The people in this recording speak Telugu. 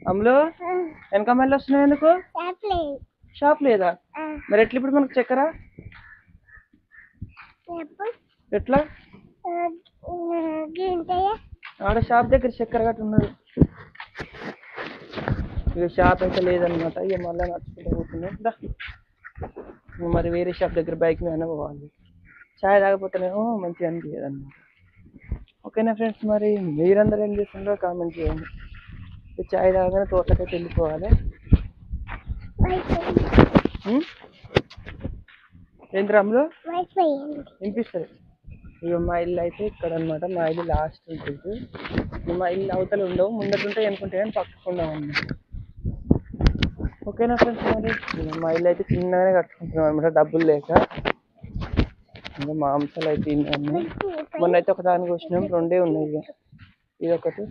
అమ్ములు వెనక మళ్ళీ వస్తున్నావు ఎందుకు? షాప్ లేదా? మరి ఎట్లా ఇప్పుడు మనకు చక్కెర ఎట్లా? ఆడ షాప్ దగ్గర చక్కెర గట్ట ఉన్నది. ఇక షాప్ అయితే లేదనమాట. ఇక మళ్ళీ నడుచుకుంటూ పోతున్నాం. మరి వేరే షాప్ దగ్గర బైక్ మీద పోవాలి. చాయ్ తాగపోతేనేమో మంచిగా అనిపించదు అనమాట. ఓకేనా ఫ్రెండ్స్, మరి మీరందరూ ఏం చేస్తుండ్రో కామెంట్ చేయండి. చాయ్ తాగగానే తోటకైతే వెళ్ళిపోవాలి. ఏంద్రంలో వినిపిస్తుంది. ఇక మా ఇల్లు అయితే ఇక్కడ అనమాట. మా ఇల్లు లాస్ట్ ఉంటుంది. మా ఇల్లు అవతలు ఉండవు, ముందటుంటే అనుకుంటే కానీ పక్కకుండా ఉంది. ఓకేనా ఫ్రెండ్స్, మరి మా ఇల్లు అయితే చిన్నగానే కట్టుకుంటున్నాం అనమాట, డబ్బులు లేక. ఇంకా మాంసాలు అయితే ఇన్ని మొన్న అయితే ఒక దానికి వచ్చినాం, 2 ఉన్నాయి. ఇక ఇదొకటి